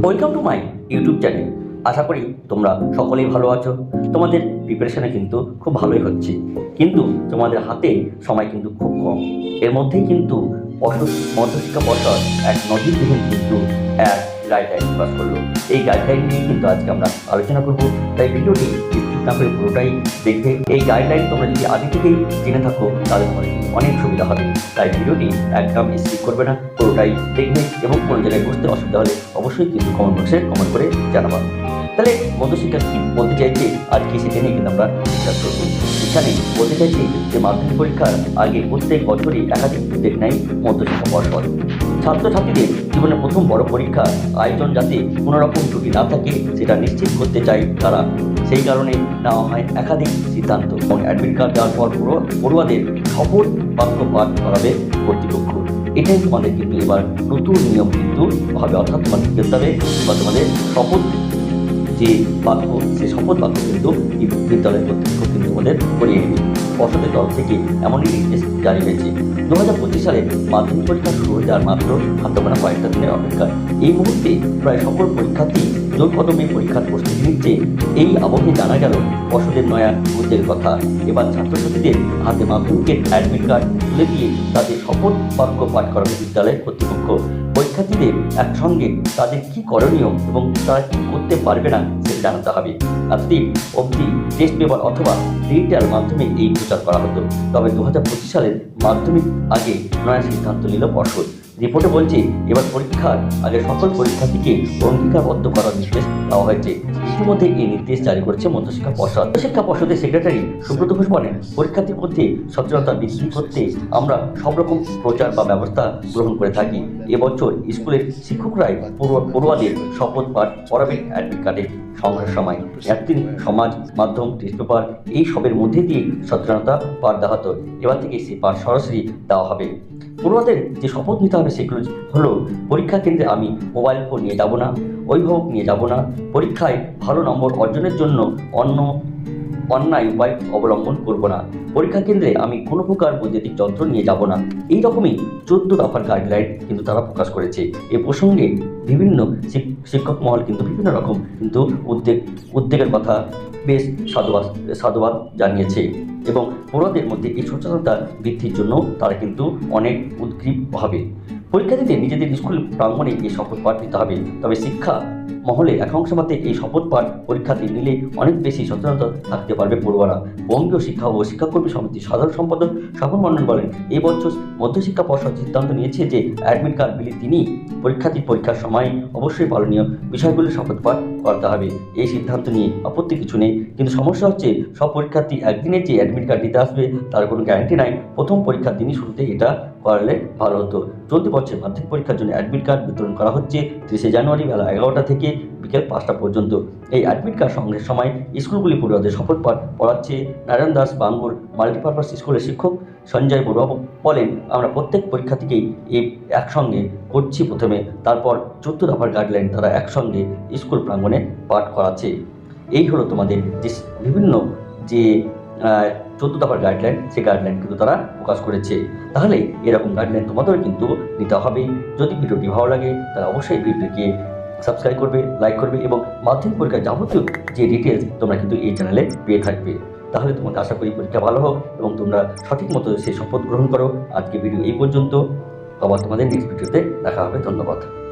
Welcome to my YouTube channel. আশা করি তোমরা সকলেই ভালো আছো। তোমাদের প্রিপারেশনে কিন্তু খুব ভালোই হচ্ছে, কিন্তু তোমাদের হাতে সময় কিন্তু খুব কম। এর মধ্যেই কিন্তু মধ্যশিক্ষা পর্ষদ এক নজিরবিহীন কিন্তু এক গাইডলাইন প্রকাশ করলো। এই গাইডলাইন নিয়ে কিন্তু আজকে আমরা আলোচনা করব, তাই ভিডিওটি স্কিপ না করে পুরোটাই দেখবে। এই গাইডলাইন তোমরা যদি আগে থেকেই জেনে থাকো তাহলে তোমাদের অনেক সুবিধা হবে, তাই ভিডিওটি একদম স্কিপ করবে না, পুরোটাই দেখবে এবং কোনো জায়গায় বুঝতে অসুবিধা হলে অবশ্যই কিন্তু কমেন্ট বক্সে কমেন্ট করে জানাবা। তাহলে মধ্যশিক্ষা কি বলতে চাইছে আজকে সেটা নিয়ে কিন্তু আমরা ডিসকাস করব। এখানে বলতে চাইছি যে মাধ্যমিক পরীক্ষার আগে প্রত্যেক বছরই একাধিক উদ্যোগ নেয় মধ্যশিক্ষা পর্ষদ। ছাত্রছাত্রীদের জীবনের প্রথম বড় পরীক্ষা আয়োজন যাতে কোনো রকম ত্রুটি না থাকে সেটা নিশ্চিত করতে চায় তারা। সেই কারণে নেওয়া হয় একাধিক সিদ্ধান্ত। এবং অ্যাডমিট কার্ড দেওয়ার পর পড়ুয়াদের শপথ বাক্য পাঠ করাবে কর্তৃপক্ষ। এটাই তোমাদের কিন্তু এবার নতুন নিয়ম কিন্তু হবে, অর্থাৎ তোমাদের করতে হবে বা তোমাদের শপথ যে বাক্য, সে শপথ বাক্য কিন্তু বিদ্যালয় কর্তৃপক্ষ কিন্তু তোমাদের করিয়ে নেবে। পর্ষদের তরফ থেকে এমনই নির্দেশ জারি হয়েছে। 2025 সালে মাধ্যমিক পরীক্ষা শুরু হয়ে যাওয়ার মাত্র হাতে গোনা কয়েকটা দিনের অপেক্ষা। এই মুহূর্তে প্রায় সকল পরীক্ষার্থী জোর কদমে পরীক্ষার প্রস্তুতি নিচ্ছে। এই আবহে জানা গেল পর্ষদের নয়া উদ্যোগের কথা। এবার ছাত্রছাত্রীদের হাতে মাধ্যমিকের অ্যাডমিট কার্ড তুলে দিয়ে তাদের শপথ বাক্য পাঠ করাবে বিদ্যালয় কর্তৃপক্ষ। পরীক্ষার্থীদের একসঙ্গে তাদের কি করণীয় এবং তারা কি করতে পারবে না সেটা জানাতে হবে। এতদিন অবধি টেস্ট পেপার অথবা ডিজিটাল মাধ্যমে এই প্রচার করা হতো, তবে 2025 সালের মাধ্যমিক আগে নয়া সিদ্ধান্ত নিল পর্ষদ। রিপোর্টে বলছে এবার পরীক্ষার আগে সকল পরীক্ষার্থীকে অঙ্গীকারবদ্ধ করার নির্দেশ দেওয়া হয়েছে। ইতিমধ্যে এই নির্দেশ জারি করেছে মধ্যশিক্ষা পর্ষদ। শিক্ষা পর্ষদের সেক্রেটারি সুব্রত ঘোষ বলেন, পরীক্ষার্থীর মধ্যে সচেতনতা বৃদ্ধি করতে আমরা সব রকম প্রচার বা ব্যবস্থা গ্রহণ করে থাকি। এবছর স্কুলের শিক্ষকরাই পড়ুয়াদের শপথ পাঠ পড়াবেন অ্যাডমিট কার্ডে সংগ্রহের সময়। একদিন সমাজ মাধ্যম টেস্ট পেপার এই সবের মধ্যে দিয়ে সচেতনতা পাঠ দেওয়া হতো, এবার থেকে সেই পাঠ সরাসরি দেওয়া হবে। পড়ুয়াদের যে শপথ নিতে হবে সেগুলো হলো, পরীক্ষা কেন্দ্রে আমি মোবাইল ফোন নিয়ে যাব না, অভিভাবক নিয়ে যাব না, পরীক্ষায় ভালো নম্বর অর্জনের জন্য অন্যায় উপায় অবলম্বন করব না, পরীক্ষা কেন্দ্রে আমি কোনো প্রকার বৈদ্যুতিক যন্ত্র নিয়ে যাব না। এই রকমই 14 দফার গাইডলাইন কিন্তু তারা প্রকাশ করেছে। এ প্রসঙ্গে বিভিন্ন শিক্ষক মহল কিন্তু বিভিন্ন রকম কিন্তু উদ্বেগের কথা বেশ সাধুবাদ জানিয়েছে এবং পড়ুয়াদের মধ্যে এই সচেতনতা বৃদ্ধির জন্য তারা কিন্তু অনেক উদ্গ্রীব হবে। পরীক্ষার্থীদের নিজেদের স্কুল প্রাঙ্গণে এই শপথ পাঠ নিতে হবে, তবে শিক্ষা মহলে একাংশ মতে এই শপথ পাঠ পরীক্ষার্থী নিলে অনেক বেশি সচেতনতা থাকতে পারবে পড়ুয়ারা। বঙ্গীয় শিক্ষা ও শিক্ষাকর্মী সমিতির সাধারণ সম্পাদক স্বপন মণ্ডল বলেন, এই বছর মধ্যশিক্ষা পর্ষদ সিদ্ধান্ত নিয়েছে যে অ্যাডমিট কার্ড বিলি তিনি পরীক্ষার্থীর পরীক্ষার সময় অবশ্যই পালনীয় বিষয়গুলো শপথ পাঠ করতে হবে। এই সিদ্ধান্ত নিয়ে আপত্তি কিছু নেই, কিন্তু সমস্যা হচ্ছে সব পরীক্ষার্থী একদিনের যে অ্যাডমিট কার্ড দিতে আসবে তার কোনো গ্যারান্টি নাই। প্রথম পরীক্ষার দিনই শুরুতে এটা করালে ভালো হতো। চলতি বছর মাধ্যমিক পরীক্ষার জন্য অ্যাডমিট কার্ড বিতরণ করা হচ্ছে 30 জানুয়ারি বেলা 11টা থেকে বিকেল 5টা পর্যন্ত। এই অ্যাডমিট কার্ড সংগ্রহের সময় স্কুলগুলি পড়ুয়াদের শপথ পাঠ পড়াচ্ছে। নারায়ণ দাস বাঙ্গুর মাল্টিপারপাস স্কুলের শিক্ষক সঞ্জয় বড়ুয়া বলেন, আমরা প্রত্যেক পরীক্ষার্থীকেই এই একসঙ্গে করছি প্রথমে, তারপর 14 দফার গাইডলাইন তারা একসঙ্গে স্কুল প্রাঙ্গণে পাঠ করাচ্ছে। এই হলো তোমাদের যে বিভিন্ন যে 14 দফার গাইডলাইন, সেই গাইডলাইন কিন্তু তারা প্রকাশ করেছে। তাহলে এরকম গাইডলাইন তোমাদের কিন্তু নিতে হবে। যদি ভিডিওটি ভালো লাগে তাহলে অবশ্যই ভিডিওটিকে সাবস্ক্রাইব করবে, লাইক করবে এবং মাধ্যমিক পরীক্ষার যাবতীয় যে ডিটেলস তোমরা কিন্তু এই চ্যানেলে পেয়ে থাকবে। তাহলে তোমাদের আশা করি পরীক্ষা ভালো হোক এবং তোমরা সঠিক মতো সেই শপথ গ্রহণ করো। আজকে ভিডিও এই পর্যন্ত, আবার তোমাদের নেক্সট ভিডিওতে দেখা হবে। ধন্যবাদ।